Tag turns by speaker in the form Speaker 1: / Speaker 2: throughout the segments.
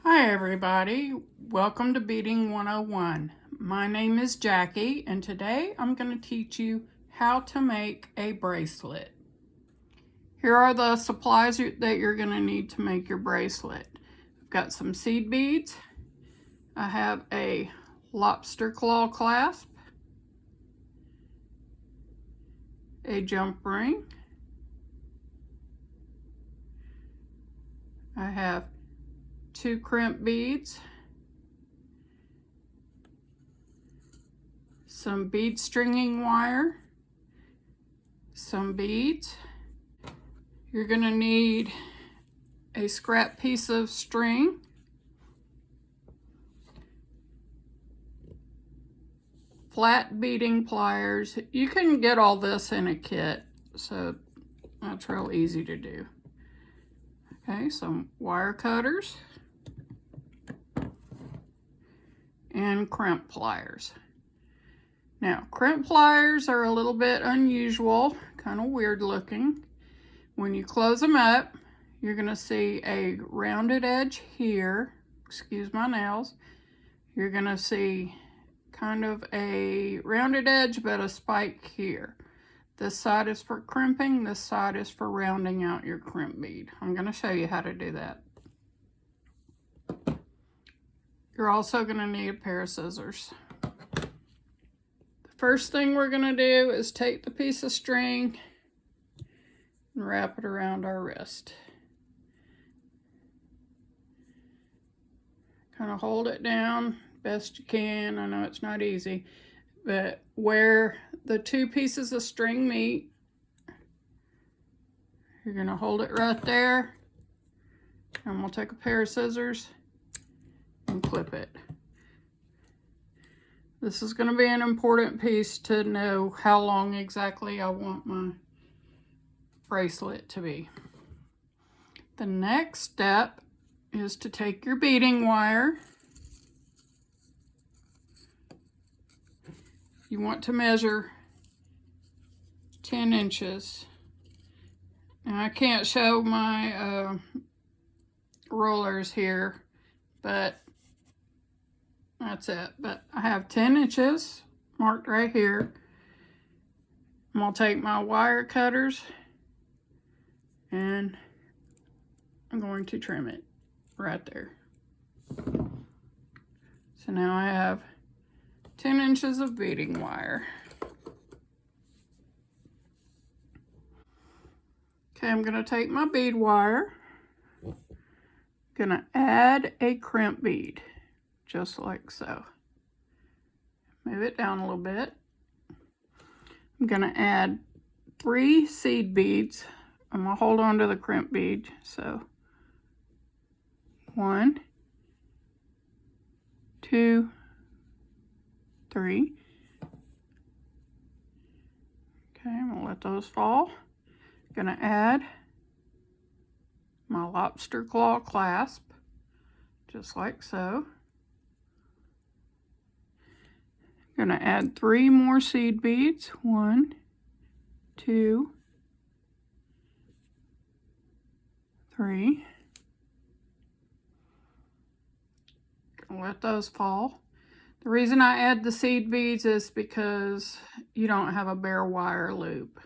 Speaker 1: Hi everybody, welcome to Beading 101. My name is Jackie and today I'm going to teach you how to make a bracelet. Here are the supplies that you're going to need to make your bracelet. I've got some seed beads. I have a lobster claw clasp, a jump ring. I have 2 crimp beads, some bead stringing wire, some beads. You're going to need a scrap piece of string, flat beading pliers. You can get all this in a kit, so that's real easy to do. Okay, some wire cutters and crimp pliers. Now, crimp pliers are a little bit unusual, kind of weird looking. When you close them up, you're going to see a rounded edge here. Excuse my nails. You're going to see kind of a rounded edge, but a spike here. This side is for crimping, this side is for rounding out your crimp bead. I'm going to show you how to do that. You're also going to need a pair of scissors. The first thing we're going to do is take the piece of string and wrap it around our wrist. Kind of hold it down best you can. I know it's not easy, but where the 2 pieces of string meet, you're going to hold it right there, and we'll take a pair of scissors and clip it. This is going to be an important piece to know how long exactly I want my bracelet to be. The next step is to take your beading wire. You want to measure 10 inches. Now I can't show my rollers here, but that's it. But I have 10 inches marked right here. I'm going to take my wire cutters and I'm going to trim it right there. So now I have 10 inches of beading wire. Okay, I'm going to take my bead wire. I'm going to add a crimp bead, just like so. Move it down a little bit. I'm going to add 3 seed beads. I'm going to hold on to the crimp bead. So 1, 2, 3. Okay, I'm going to let those fall. I'm going to add my lobster claw clasp, just like so. I'm going to add 3 more seed beads. 1, 2, 3. Let those fall. The reason I add the seed beads is because you don't have a bare wire loop,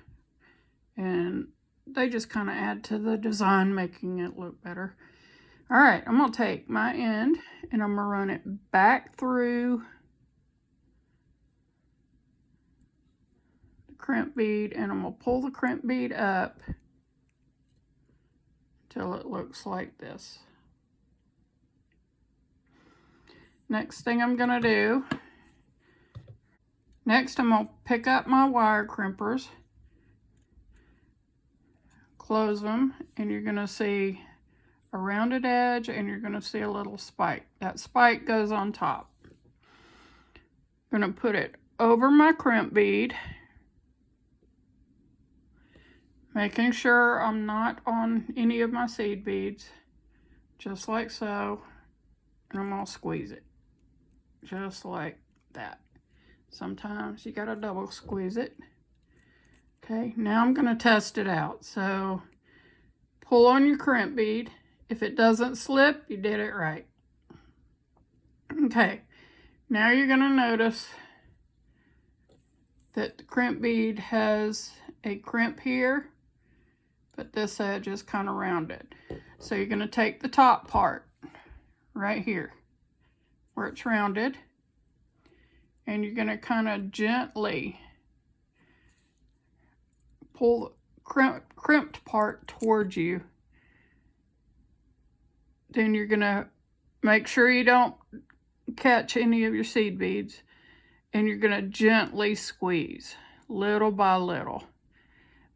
Speaker 1: and they just kind of add to the design, making it look better. All right, I'm going to take my end and I'm going to run it back through the crimp bead, and I'm going to pull the crimp bead up until it looks like this. Next thing I'm going to do, next I'm going to pick up my wire crimpers, close them, and you're going to see a rounded edge and you're going to see a little spike. That spike goes on top. I'm going to put it over my crimp bead, making sure I'm not on any of my seed beads, just like so, and I'm going to squeeze it. Just like that. Sometimes you gotta double squeeze it. Okay, now I'm gonna test it out. So pull on your crimp bead. If it doesn't slip, you did it right. Okay, now you're going to notice that the crimp bead has a crimp here, but this edge is kind of rounded. So you're going to take the top part right here where it's rounded, and you're going to kind of gently pull the crimped part towards you. Then you're going to make sure you don't catch any of your seed beads, and you're going to gently squeeze little by little.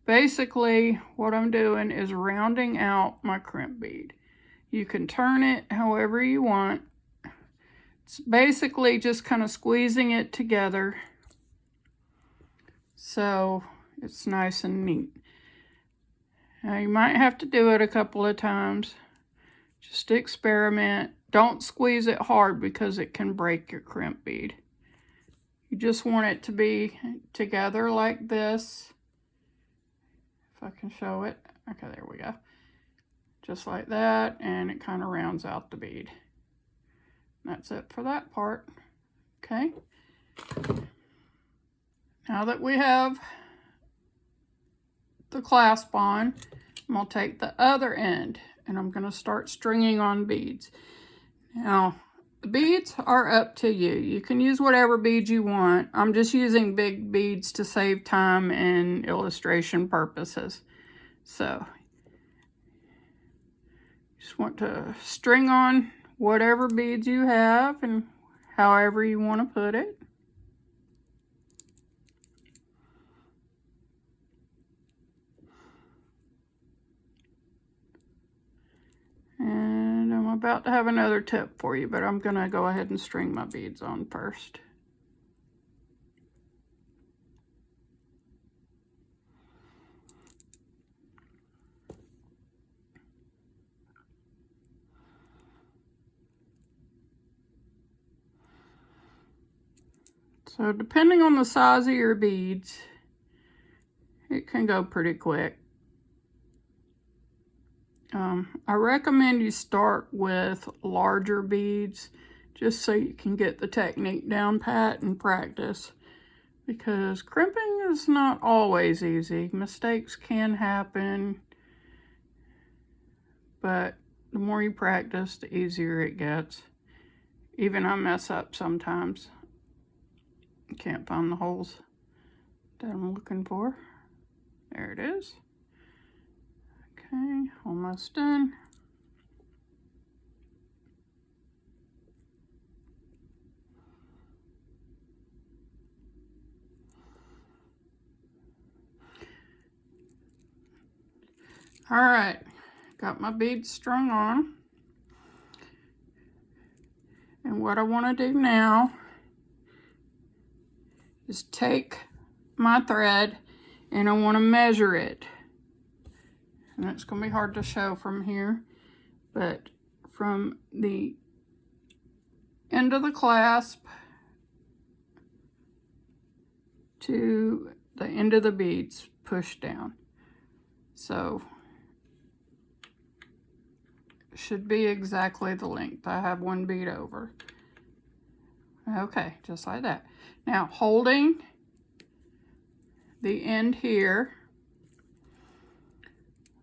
Speaker 1: Basically, what I'm doing is rounding out my crimp bead. You can turn it however you want. It's basically just kind of squeezing it together so it's nice and neat. Now you might have to do it a couple of times. Just experiment. Don't squeeze it hard because it can break your crimp bead. You just want it to be together like this. If I can show it. Okay, there we go. Just like that, and it kind of rounds out the bead. That's it for that part. Okay. Now that we have the clasp on, I'm going to take the other end and I'm going to start stringing on beads. Now, the beads are up to you. You can use whatever beads you want. I'm just using big beads to save time and illustration purposes. So, just want to string on whatever beads you have and however you want to put it. And I'm about to have another tip for you, but I'm going to go ahead and string my beads on first. So depending on the size of your beads, it can go pretty quick. I recommend you start with larger beads just so you can get the technique down pat and practice, because crimping is not always easy. Mistakes can happen, but the more you practice, the easier it gets. Even I mess up sometimes. Can't find the holes that I'm looking for. There it is. Okay, almost done. All right, got my beads strung on. And what I want to do now is take my thread and I want to measure it. And it's going to be hard to show from here, but from the end of the clasp to the end of the beads, push down. So it should be exactly the length. I have one bead over. Okay, just like that. Now, holding the end here,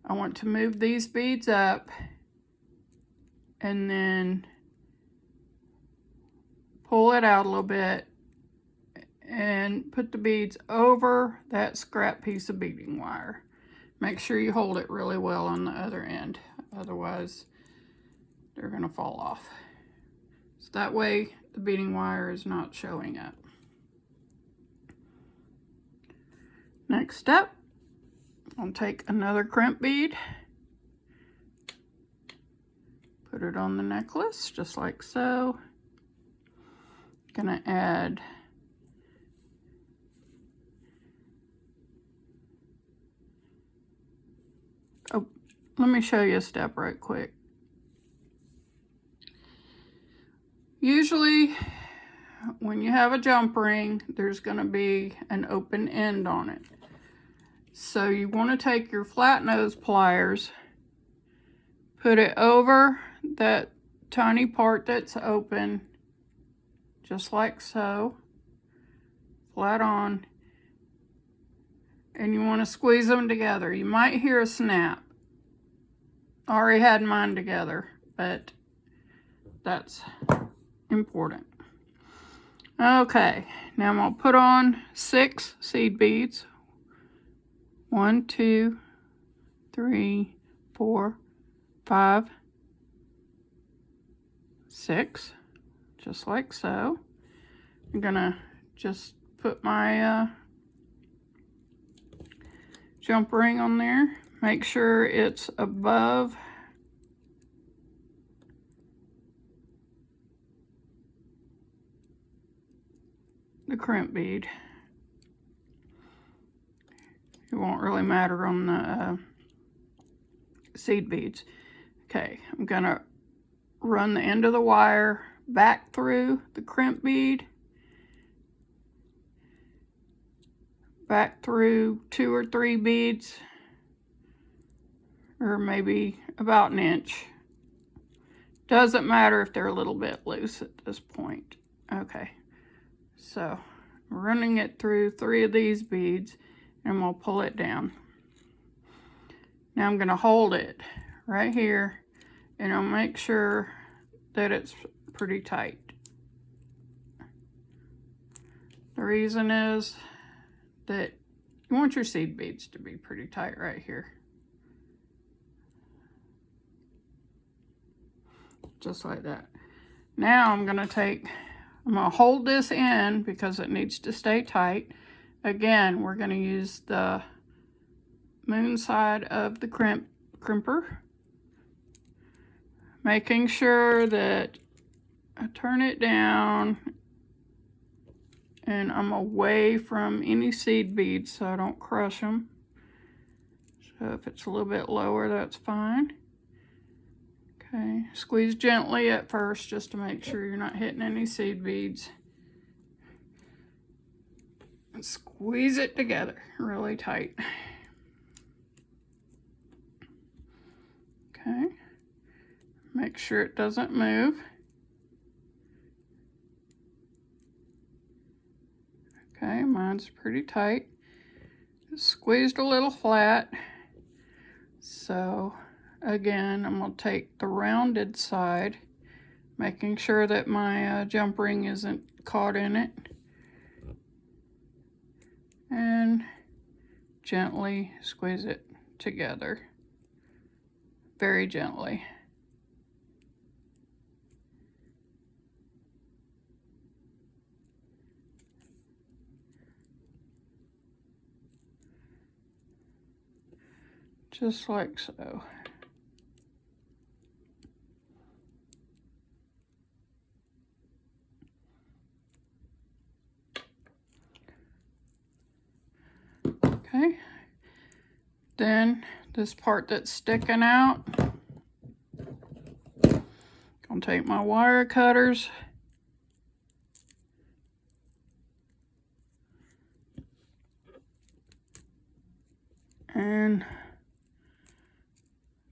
Speaker 1: I want to move these beads up and then pull it out a little bit and put the beads over that scrap piece of beading wire. Make sure you hold it really well on the other end, otherwise they're going to fall off. So that way the beading wire is not showing up. Next step, I'll take another crimp bead, put it on the necklace just like so. Gonna add let me show you a step right quick. Usually when you have a jump ring, there's going to be an open end on it. So you want to take your flat nose pliers, put it over that tiny part that's open, just like so, flat on, and you want to squeeze them together. You might hear a snap. I already had mine together, but that's important. Okay, now I'm going to put on 6 seed beads. 1, 2, 3, 4, 5, 6, just like so. I'm gonna just put my jump ring on there. Make sure it's above the crimp bead. It won't really matter on the seed beads. Okay, I'm gonna run the end of the wire back through the crimp bead, back through 2 or 3 beads, or maybe about an inch. Doesn't matter if they're a little bit loose at this point. Okay, so I'm running it through 3 of these beads, and we'll pull it down. Now I'm going to hold it right here, and I'll make sure that it's pretty tight. The reason is that you want your seed beads to be pretty tight right here. Just like that. Now I'm going to hold this in because it needs to stay tight. Again, we're going to use the moon side of the crimper, making sure that I turn it down and I'm away from any seed beads so I don't crush them. So if it's a little bit lower, that's fine. Okay, squeeze gently at first just to make sure you're not hitting any seed beads. And squeeze it together really tight. Okay, make sure it doesn't move. Okay, mine's pretty tight. Squeezed a little flat. So again, I'm going to take the rounded side, making sure that my jump ring isn't caught in it, and gently squeeze it together, very gently. Just like so. Okay, then this part that's sticking out, gonna take my wire cutters and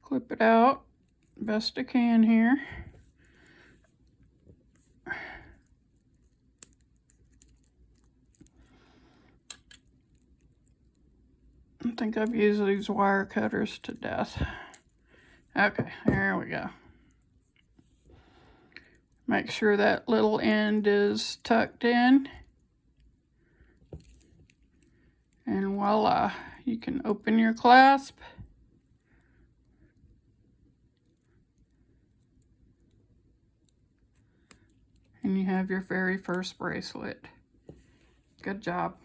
Speaker 1: clip it out best I can here. I think I've used these wire cutters to death. Okay, there we go. Make sure that little end is tucked in. And voila, you can open your clasp. And you have your very first bracelet. Good job.